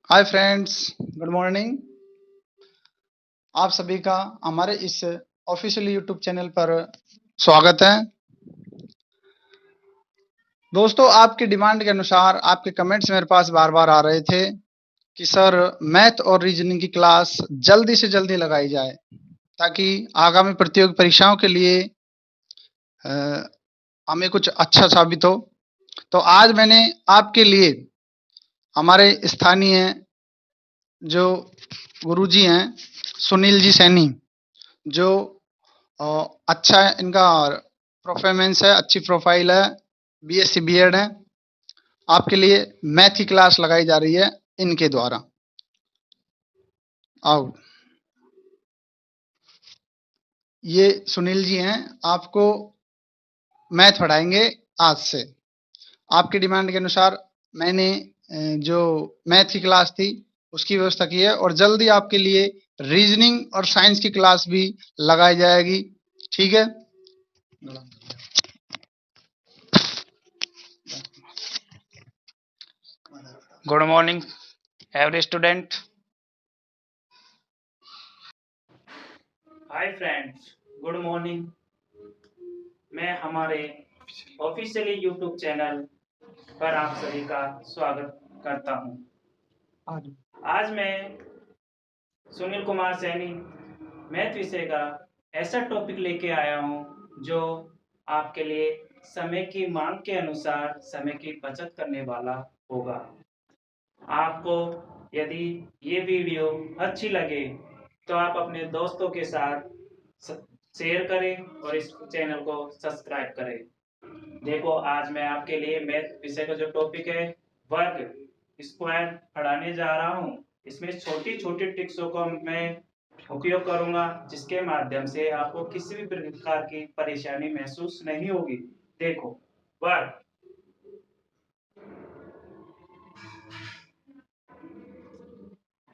Hi friends, good morning. आप सभी का हमारे इस ऑफिशियल यूट्यूब चैनल पर स्वागत है। दोस्तों, आपकी डिमांड के अनुसार आपके कमेंट्स मेरे पास बार-बार आ रहे थे कि सर मैथ और रीजनिंग की क्लास जल्दी से जल्दी लगाई जाए ताकि आगामी प्रतियोगी परीक्षाओं के लिए अ, हमें कुछ अच्छा साबित हो। तो आज मैंने आपके लिए हमारे स्थानीय जो गुरुजी हैं, सुनील जी सैनी, जो अ, अच्छा इनका परफॉर्मेंस है, अच्छी प्रोफाइल है, बीएससी बीएड है। आपके लिए मैथ की क्लास लगाई जा रही है इनके द्वारा। आओ, ये सुनील जी हैं, आपको मैथ पढ़ाएंगे आज से। आपकी डिमांड के अनुसार मैंने जो मैथ की क्लास थी उसकी व्यवस्था की है और जल्दी आपके लिए रीजनिंग और साइंस की क्लास भी लगाई जाएगी। ठीक है। Good morning every student. Hi friends, good morning. मैं हमारे ऑफिशियली यूट्यूब चैनल पर आप सभी का स्वागत करता हूं। आज मैं सुनील कुमार सैनी मैथ विषय का ऐसा टॉपिक लेके आया हूं जो आपके लिए समय की मांग के अनुसार समय की बचत करने वाला होगा। आपको यदि ये वीडियो अच्छी लगे तो आप अपने दोस्तों के साथ शेयर करें और इस चैनल को सब्सक्राइब करें। देखो, आज मैं आपके लिए मैथ विषय का जो टॉपिक है वर्ग स्क्वायर पढ़ाने जा रहा हूँ। इसमें छोटी छोटी टिप्सों को मैं उपयोग करूंगा जिसके माध्यम से आपको किसी भी प्रकार की परेशानी महसूस नहीं होगी। देखो, वर्ग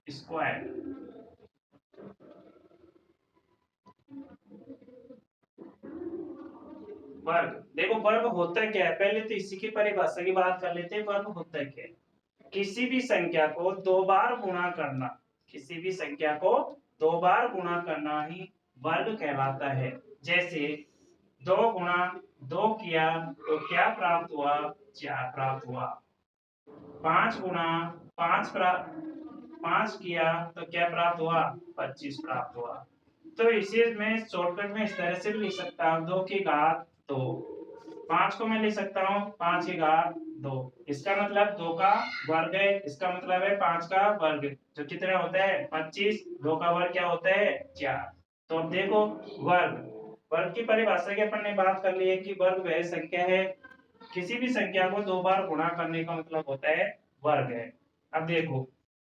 स्क्वायर, वर्ग। देखो, वर्ग होता क्या है, पहले तो इसी की परिभाषा की बात कर लेते हैं। वर्ग होता क्या है? किसी भी संख्या को दो बार गुणा करना, किसी भी संख्या को दो बार गुणा करना ही वर्ग कहलाता है। जैसे 2 गुणा 2 किया तो क्या प्राप्त हुआ? 4 प्राप्त हुआ। 5 किया तो क्या प्राप्त हुआ? 25 प्राप्त हुआ। तो इसे मैं शॉर्टकट में इस तरह से भी लिख सकता हूँ, 2 की घात 2। 5 को मैं लिख सकता हूँ 5 की घात 2। इसका मतलब 2 का वर्ग है, इसका मतलब है 5 का वर्ग, जो कितना होता है 25। 2 का वर्ग क्या होता है? 4। तो अब देखो, वर्ग वर्ग की परिभाषा की अपन ने बात कर ली है कि वर्ग वह संख्या है, किसी भी संख्या को दो बार गुणा करने का मतलब होता है वर्ग है। अब देखो,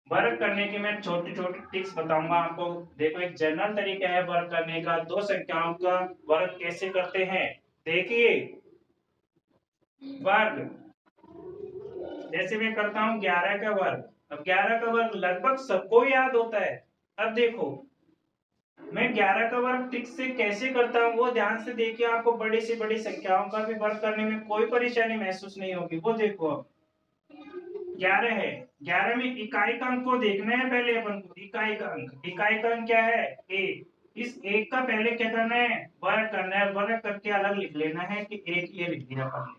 वर्ग करने की मैं छोटी छोटी टिप्स बताऊंगा आपको। देखो, एक जनरल तरीका है वर्ग करने का। दो संख्याओं का वर्ग कैसे करते हैं, देखिए। वर्ग जैसे मैं करता हूं 11 का वर्ग। अब 11 का वर्ग लगभग सबको याद होता है। अब देखो, मैं 11 का वर्ग ठीक से कैसे करता हूँ वो ध्यान से देखिए। आपको बड़ी से बड़ी संख्याओं का भी वर्ग करने में कोई परेशानी महसूस नहीं होगी। वो देखो, अब 11 है, 11 में इकाई का अंक को देखना है। पहले अपन को इकाई का अंक, इकाई का अंक क्या है? 1। इस 1 का पहले क्या करना है? वर्ग करना है। वर्ग करके अलग लिख लेना है कि 1 ये लिख दिया अपन।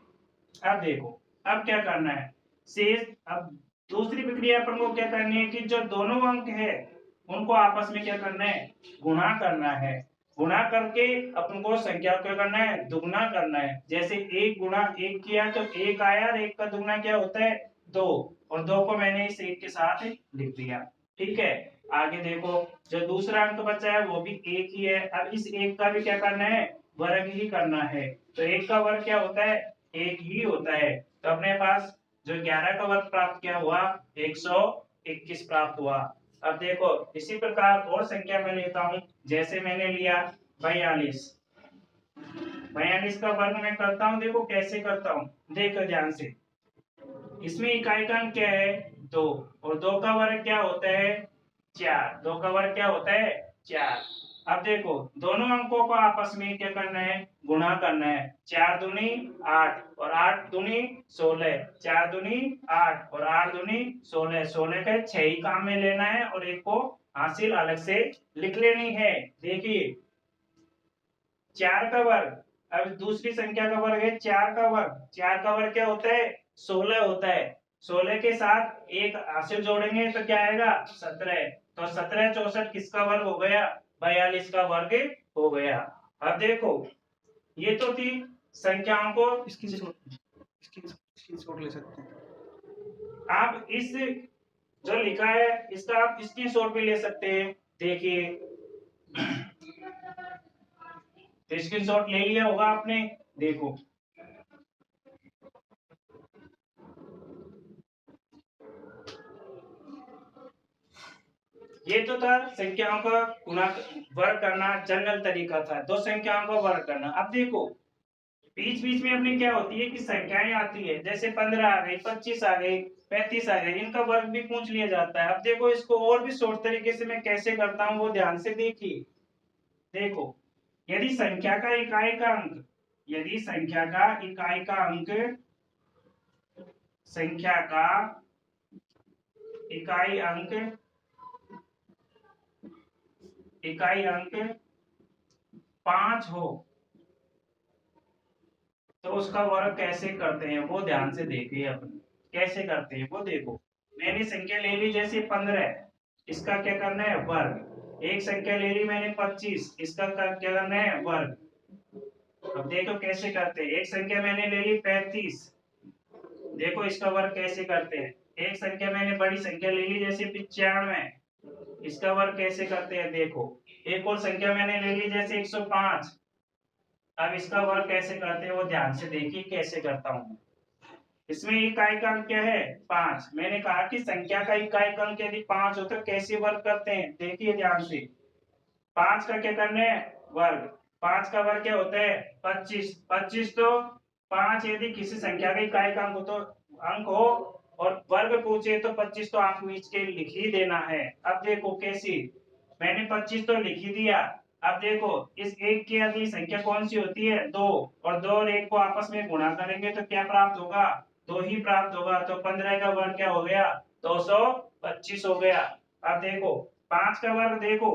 अब देखो, अब क्या करना है? शेष, अब दूसरी प्रक्रिया अपन को क्या करनी है कि जो दोनों अंक है उनको आपस में क्या करना है? गुणा करना है। गुणा करके अपन को संख्या को क्या करना है? दुगना करना है। जैसे 1 गुणा 1 किया तो 1 आया, और 1 का दुगना क्या होता है? 2। और 2 को मैंने इस 1 के साथ लिख दिया। ठीक है। आगे देखो, जो दूसरा अंक बचा है वो भी 1 ही है। अब इस 1 का भी क्या करना है? वर्ग ही करना है। तो 1 का वर्ग क्या होता है? 1 ही होता है। तो अपने पास जो 11 का वर्ग प्राप्त क्या हुआ? 121 प्राप्त हुआ। अब देखो, इसी प्रकार और संख्या मैं लेता हूं। जैसे मैंने लिया 42। 42 का वर्ग मैं करता हूं। देखो कैसे करता हूं, देखो ध्यान से। इसमें इकाई का अंक क्या है? 2। और 2 का वर्ग क्या होता है? 4। 2 का वर्ग क्या होता है? 4। अब देखो दोनों अंकों को आपस में क्या करना है, गुणा करना है। 4 दूनी 8 और 8 दूनी 16, 4 दूनी 8 और 8 दूनी 16, 16 का 6 ही काम में लेना है और एक को हासिल अलग से लिख लेनी है। देखिए 4 का वर्ग, अब दूसरी संख्या का वर्ग है 4 का वर्ग। 4 का वर्ग क्या होता है, 16 होता है। 16 के साथ एक हासिल जोड़ेंगे तो क्या आएगा, 17। तो 17 64 किसका वर्ग हो गया, 42 का वर्ग हो गया। अब देखो ये तो थी संख्याओं को स्क्रीनशॉट ले सकते हैं। आप इस जो लिखा है इसका आप स्क्रीनशॉट भी ले सकते हैं। देखिए स्क्रीनशॉट ले लिया होगा आपने, देखो ये तो था संख्याओं का गुणा वर्ग करना, जनरल तरीका था दो संख्याओं का वर्ग करना। अब देखो बीच बीच में अपनी क्या होती है कि संख्याएं आती है, जैसे 15 आ गई, 25 आ गई, 35 आ गई, इनका वर्ग भी पूछ लिया जाता है। अब देखो इसको और भी शॉर्ट तरीके से मैं कैसे करता हूँ वो ध्यान से देखिए। देखो यदि संख्या का इकाई का अंक, यदि संख्या का इकाई का अंक, संख्या का इकाई अंक, इकाई अंक 5 हो तो उसका वर्ग कैसे करते हैं वो ध्यान से देखिए। अपन कैसे करते हैं वो देखो। मैंने संख्या ले ली जैसे 15, इसका क्या करना है वर्ग। एक संख्या ले ली मैंने 25, इसका क्या करना है वर्ग। अब देखो कैसे करते हैं। एक संख्या मैंने ले ली 35, देखो इसका वर्ग कैसे करते हैं। एक संख्या मैंने बड़ी संख्या ले ली जैसे 95, इसका वर्ग कैसे करते हैं देखो। एक और संख्या मैंने ले ली जैसे 105, अब इसका वर्ग कैसे करते हैं वो ध्यान से देखिए कैसे करता हूँ। इसमें इकाई का अंक क्या है 5। मैंने कहा कि संख्या का इकाई का अंक यदि 5 हो तो कैसे वर्ग करते हैं, देखिए ध्यान से। 5 का क्या करना है वर्ग। 5 का वर्ग क्या होता है 25। 25 तो 5 यदि किसी संख्या का इकाई का अंक हो तो अंक हो और वर्ग पूछे तो 25 तो आप नीच के लिख ही देना है। अब देखो कैसी, मैंने 25 तो लिख ही दिया। अब देखो इस एक की अगली संख्या कौन सी होती है 2, और 2 और 1 को आपस में गुणा करेंगे तो क्या प्राप्त होगा, 2 ही प्राप्त होगा। तो 15 का वर्ग क्या हो गया 225 हो गया। अब देखो 5 का वर्ग देखो,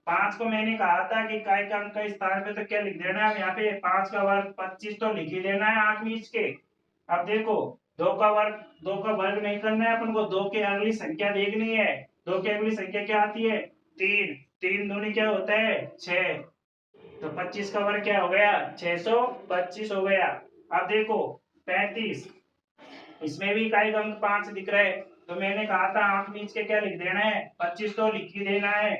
5 को मैंने कहा था कि इकाई का अंक के स्थान पे तो क्या लिख देना है यहाँ पे 5 का वर्ग 25 तो लिख ही देना है आंख नीच के। अब देखो 2 का वर्ग, 2 का वर्ग नहीं करना है अपन को, 2 की अगली संख्या देखनी है। 2 की अगली संख्या क्या आती है 3, 3 दूनी क्या होता है 6, तो 25 का वर्ग क्या हो गया 625 हो गया। अब देखो 35, इसमें भी इकाई का अंक 5 दिख रहा है, तो मैंने कहा था आंख नीच के क्या लिख देना है 25 तो लिख ही देना है।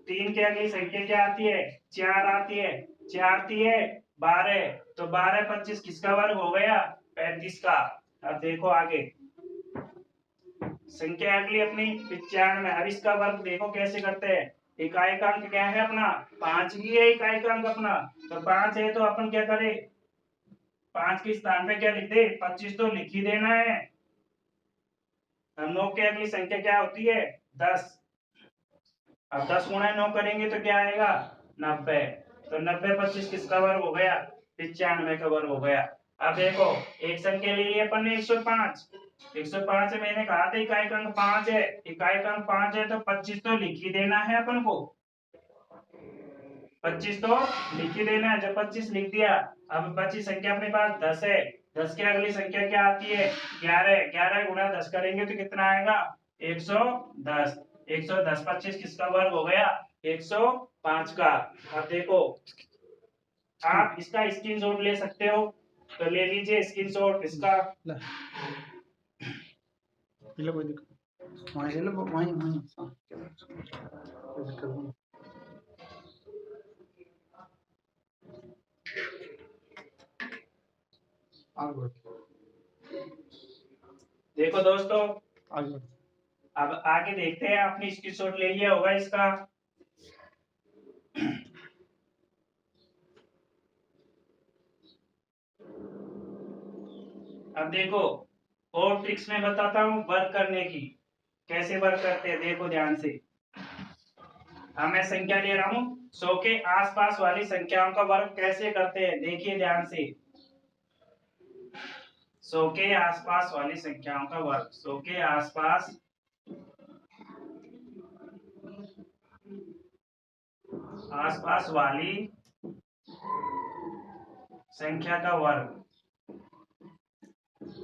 3 के अगली संख्या क्या आती है 4 आती है, 4 आती है 12, तो 12 25 किसका वर्ग हो गया 35 का। अब देखो आगे संख्या अगली अपनी 95, अब इसका वर्ग देखो कैसे करते हैं। इकाई का अंक क्या है अपना 5 ही है, इकाई का अंक अपना तो 5 है, तो अपन क्या करें 5 के स्थान पे क्या लिख दे 25 तो लिख ही देना है। 9 की अगली संख्या क्या होती है 10, अब 10 गुणा 9 करेंगे तो क्या आएगा 90, तो 90 25 किसका वर्ग हो गया 95 का वर्ग हो गया। अब देखो एक संख्या ले ली अपन ने 105, 105 से मैंने कहा था इकाई का अंक 5 है, इकाई का अंक 5 है तो 25 तो लिख ही देना है अपन को, 25 तो लिख ही देना है। जब 25 लिख दिया अब बची संख्या अपने पास 10 है, 10 की अगली संख्या क्या आती है 11, 11 गुणा 10 करेंगे तो कितना आएगा 110, 110 25 किसका वर्ग हो गया 105 का। अब देखो आप इसका स्क्रीनशॉट ले सकते हो, तो ले लीजिए स्क्रीनशॉट इसका। कोई दिक्कत वहीं से ना वहीं वहीं कोई दिक्कत नहीं। आगे बढ़ो, देखो दोस्तों आगे बढ़ो। अब आगे देखते हैं, आपने स्क्रीनशॉट ले लिया होगा इसका। अब देखो और ट्रिक्स में बताता हूँ वर्क करने की, कैसे वर्क करते हैं देखो ध्यान से। अब मैं संख्या ले रहा हूं 100 के आसपास वाली संख्याओं का वर्ग कैसे करते हैं, देखिए ध्यान से। 100 के आसपास वाली संख्याओं का वर्ग, 100 के आसपास वाली संख्या का वर्ग।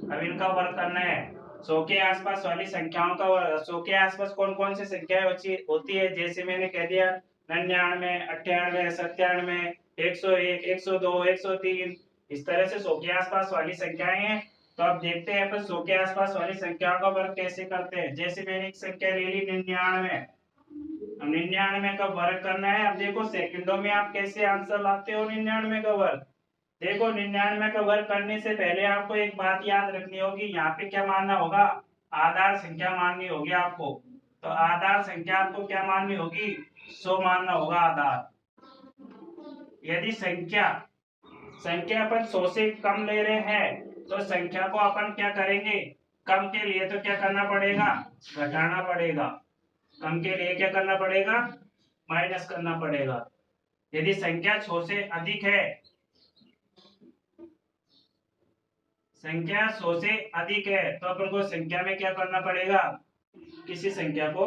अब इनका वर्ग करना है। 100 के आसपास वाली संख्याओं का वर्ग। 100 के आसपास कौन कौन सी संख्याएं होती है, जैसे मैंने कह दिया 99, 98, 97, 101, 102, 103, इस तरह से 100 के आसपास वाली संख्याएं हैं। तो अब देखते हैं अपन 100 के आसपास वाली संख्याओं का वर्ग कैसे करते हैं। जैसे मैंने एक संख्या ले ली 99, अब 99 का वर्ग करना है। अब देखो सेकंडों में आप कैसे आंसर लाते हो 99 का वर्ग। देखो 99 का वर्ग करने से पहले आपको एक बात याद रखनी होगी, यहाँ पे क्या मानना होगा, आधार संख्या माननी होगी आपको। तो आधार संख्या आपको क्या माननी होगी, 100 मानना होगा आधार। यदि संख्या अपन 100 से कम ले रहे हैं तो संख्या को अपन क्या करेंगे, कम के लिए तो क्या करना पड़ेगा, घटाना पड़ेगा। कम के लिए क्या करना पड़ेगा, माइनस करना पड़ेगा। यदि संख्या 100 से अधिक है, संख्या 100 से अधिक है, तो अपन को संख्या में क्या करना पड़ेगा, किसी संख्या को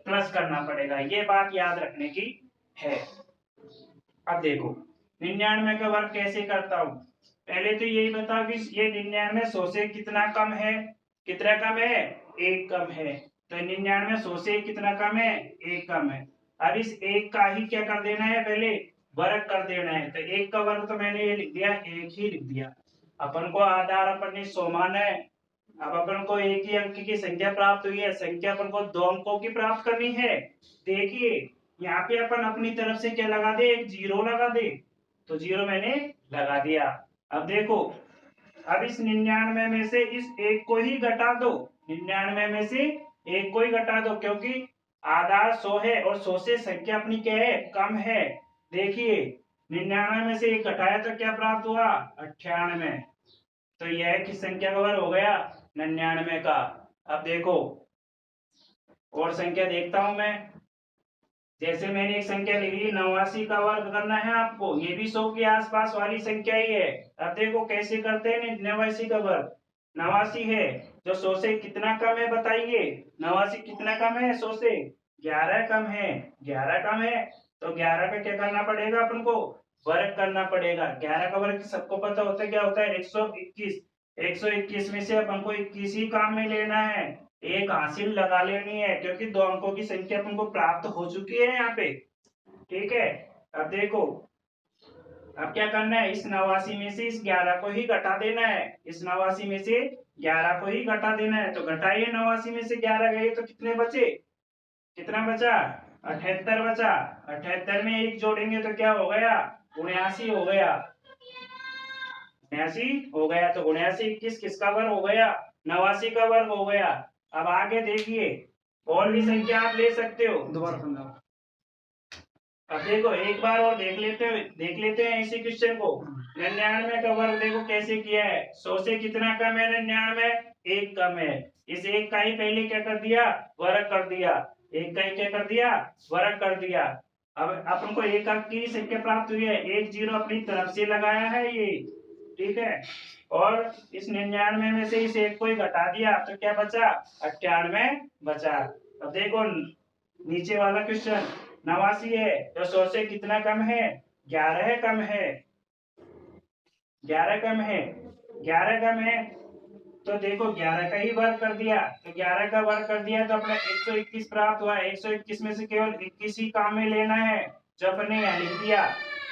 प्लस करना पड़ेगा। ये बात याद रखने की है। अब देखो 99 का वर्ग कैसे करता हूं। पहले तो यही बताओ कि ये 99 100 से कितना कम है, कितना कम है, 1 कम है। तो 99 100 से कितना कम है, 1 कम है। अब इस 1 का ही क्या कर देना है, पहले वर्ग कर देना है। तो 1 का वर्ग तो मैंने ये लिख दिया, 1 ही लिख दिया। अपन को आधार अपन ने 100 माना है। अब अपन को एक ही अंक की संख्या प्राप्त हुई है, संख्या अपन को 2 अंकों की प्राप्त करनी है। देखिए यहाँ पे अपन अपनी तरफ से क्या लगा दे, एक जीरो लगा दे। तो जीरो मैंने लगा दिया। अब देखो, अब इस 99 में से इस 1 को ही घटा दो। 99 में से 1 को ही घटा दो, क्योंकि आधार 100 है और 100 से संख्या अपनी क्या है, कम है। देखिए 99 में से 1 घटाया तो क्या प्राप्त हुआ, 98। तो यह किस संख्या का वर्ग हो गया, 99 का। अब देखो और संख्या देखता हूं मैं। जैसे मैंने एक संख्या लिख ली 89 का वर्ग करना है आपको, ये भी 100 के आसपास वाली संख्या ही है। अब देखो कैसे करते हैं 89 का वर्ग। 89 है जो 100 से कितना कम है, बताइए 89 कितना कम है 100 से, 11 कम है। 11 कम है तो 11 का क्या करना पड़ेगा अपन को, वर्ग करना पड़ेगा। 11 का वर्ग सबको पता होता है क्या होता है, 121। 121 में से अपन को 21 ही काम में लेना है, एक हासिल लगा लेनी है, क्योंकि 2 अंकों की संख्या अपन को प्राप्त हो चुकी है यहाँ पे। ठीक है। अब देखो अब क्या करना है, इस 89 में से इस 11 को ही घटा देना है। इस 89 में से 11 को ही घटा देना है। तो घटाइए 89 में से 11 गए तो कितने बचे, कितना बचा, 78 बचा। 78 में 1 जोड़ेंगे तो क्या हो गया, 79 हो गया। 79 हो गया। तो 79 21 किसका वर्ग हो गया, 89 का वर्ग हो गया। अब आगे देखिए और भी संख्या आप ले सकते हो, दोबारा समझाओ। अब देखो एक बार और देख लेते हैं इसी क्वेश्चन को। 99 का वर्ग देखो कैसे किया है। 100 से कितना कम है 99, 1 कम है। इस 1 का ही पहले क्या कर दिया, वर्ग कर दिया। 1 का ही क्या कर दिया, वर्ग कर दिया। अब अपन को एक अंक की संख्या प्राप्त हुई है, 1 जीरो अपनी तरफ से लगाया है ये, ठीक है। और इस 99 में से इस 1 को ही घटा दिया तो क्या बचा, 98 बचा। अब देखो नीचे वाला क्वेश्चन 89 है तो 100 से कितना कम है, 11 कम है। 11 कम है, 11 कम है। तो देखो 11 का ही वर्ग कर दिया। तो 11 का वर्ग कर दिया तो अपना 121 प्राप्त हुआ। 121 में से केवल 21 ही काम में लेना है, जो अपने यहाँ लिख दिया।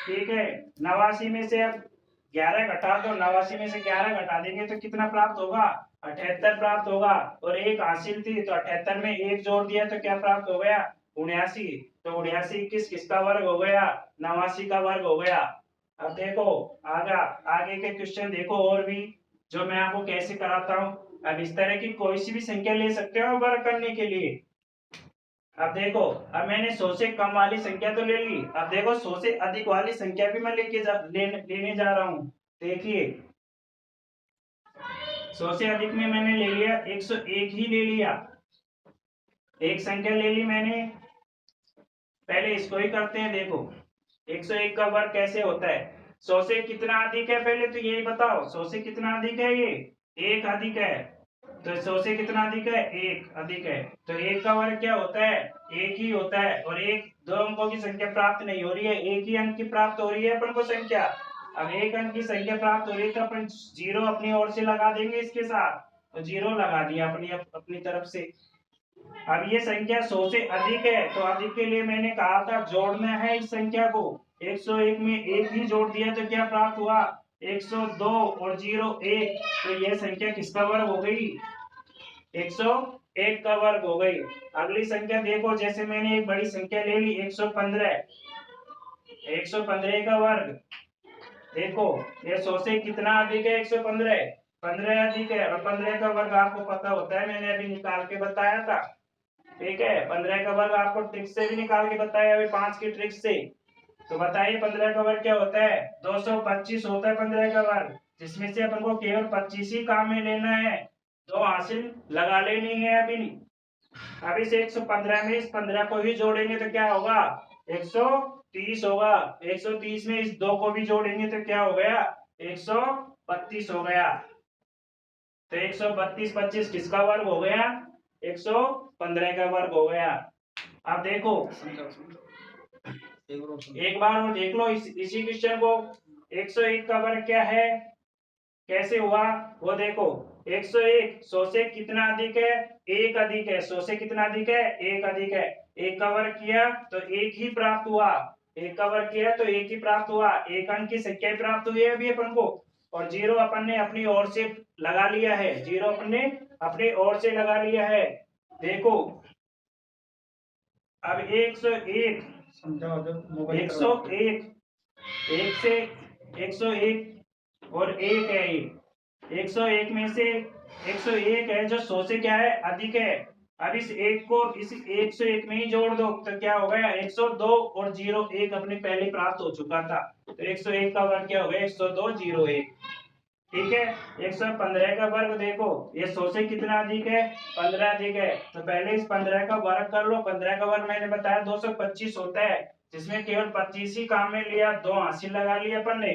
ठीक है। 89 में से अब 11 घटा दो, 89 में से 11 घटा देंगे तो कितना प्राप्त होगा, 78 प्राप्त होगा। और 1 हासिल थी तो 78 में 1 जोड़ दिया तो क्या प्राप्त हो गया, 79। तो 79 किसका वर्ग हो गया, 89 का वर्ग हो गया। अब देखो आगे के क्वेश्चन देखो और भी, जो मैं आपको कैसे कराता हूँ। अब इस तरह की कोई सी भी संख्या ले सकते हो वर्ग करने के लिए। अब देखो अब मैंने 100 से कम वाली संख्या तो ले ली। अब देखो 100 से अधिक वाली संख्या भी मैं लेने जा रहा हूँ। देखिए 100 से अधिक में मैंने ले लिया 101 ही ले लिया। एक संख्या ले ली मैंने पहले इसको ही करते हैं। देखो 101 का वर्ग कैसे होता है? 100 से कितना अधिक है पहले तो यही बताओ। 100 से कितना अधिक है? ये 1 अधिक है। तो 100 से कितना अधिक है? 1 अधिक है। तो 1 का वर्ग क्या होता है? 1 ही होता है। और एक दो अंकों की संख्या प्राप्त नहीं हो रही है, एक ही अंक की प्राप्त हो रही है अपन को संख्या। अब एक अंक की संख्या प्राप्त हो रही है तो अपन जीरो अपनी ओर से लगा देंगे इसके साथ। तो जीरो लगा दिया अपनी तरफ से। अब ये संख्या 100 से अधिक है तो अधिक के लिए मैंने कहा था जोड़ना है इस संख्या को। 101 में एक ही जोड़ दिया तो क्या प्राप्त हुआ? 102 और 01। तो यह संख्या किसका वर्ग हो गई? 101 का वर्ग हो गई। अगली संख्या देखो, जैसे मैंने एक बड़ी संख्या ले ली 115। 115 का वर्ग देखो, ये 100 से कितना अधिक है? 115। 15 अधिक है। और 15 का वर्ग आपको पता होता है, मैंने अभी निकाल के बताया था। ठीक है, 15 का वर्ग आपको ट्रिक से भी निकाल के बताया अभी 5 की ट्रिक से। तो बताइए 15 का वर्ग क्या होता है? 225 होता है 15 का वर्ग, जिसमें से अपन को केवल 25 ही काम में लेना है, दो हासिल लगा लेनी है। अभी से 115 में इस 15 को ही जोड़ेंगे तो क्या होगा? 130 होगा। 130 में इस 2 को भी जोड़ेंगे तो क्या हो गया? 132 हो गया। तो 132 25 किसका वर्ग हो गया? 115 का वर्ग हो गया। अब देखो एक बार और देख लो इसी क्वेश्चन को। 101 का वर्ग क्या है, कैसे हुआ वो देखो। 101 100 से कितना अधिक है? 1 अधिक है। 100 से कितना अधिक है? 1 अधिक है। 1 का वर्ग किया तो 1 ही प्राप्त हुआ। 1 का वर्ग किया तो 1 ही प्राप्त हुआ। एक अंक की संख्या प्राप्त हुई है अभी अपन को। और जीरो अपन ने अपनी ओर से लगा लिया है। जीरो अपन ने अपनी ओर से लगा लिया है। देखो अब 101 101 1 से 101 और 1 है। ये 101 में से 101 है जो 100 से क्या है? अधिक है। अब इस 1 को इस 101 में ही जोड़ दो तो क्या हो गया? 102 और 01 अपने पहले प्राप्त हो चुका था। तो 101 का वर्ग क्या हो गया? 102 01। ठीक है। 115 का वर्ग देखो, ये 100 से कितना अधिक है? 15 अधिक है। तो पहले इस 15 का वर्ग कर लो। 15 का वर्ग मैंने बताया 225 होता है, जिसमें केवल 25 ही काम में लिया, दो हासिल लगा लिया अपन ने।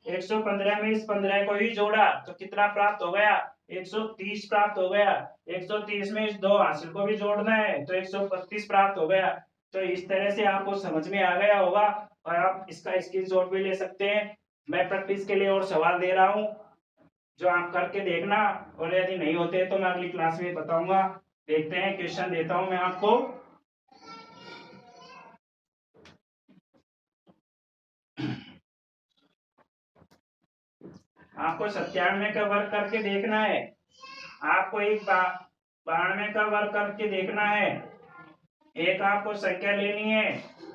115 में इस 15 को ही जोड़ा तो कितना प्राप्त हो गया? 130 प्राप्त हो गया। 130 में इस दो हासिल को भी जोड़ना है तो 132 प्राप्त हो गया। तो इस तरह से आपको समझ में आ गया होगा और आप इसका स्क्रीनशॉट भी ले सकते हैं। मैं प्रैक्टिस के लिए और सवाल दे रहा हूँ, जो आप करके देखना। और यदि नहीं होते तो मैं अगली क्लास में बताऊंगा। देखते हैं, क्वेश्चन देता हूं मैं आपको। आपको 97 का वर्ग करके देखना है। आपको एक 92 का वर्ग करके देखना है। एक आपको संख्या लेनी है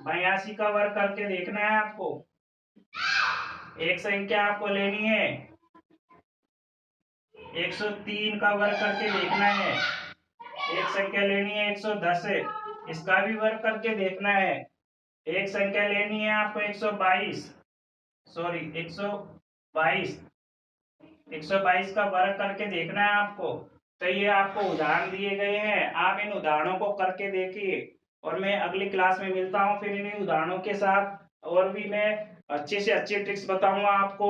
82 का वर्ग करके देखना है आपको। एक संख्या आपको लेनी है 103 का वर्ग करके देखना है। एक संख्या लेनी है 110, इसका भी वर्ग करके देखना है। एक संख्या लेनी है आपको 122 का वर्ग करके देखना है आपको। तो ये आपको उदाहरण दिए गए हैं, आप इन उदाहरणों को करके देखिए। और मैं अगली क्लास में मिलता हूँ फिर इन उदाहरणों के साथ, और भी मैं अच्छे से अच्छे ट्रिक्स बताऊंगा आपको।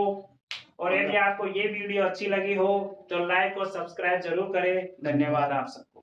और यदि आपको ये वीडियो अच्छी लगी हो तो लाइक और सब्सक्राइब जरूर करें। धन्यवाद आप सबको।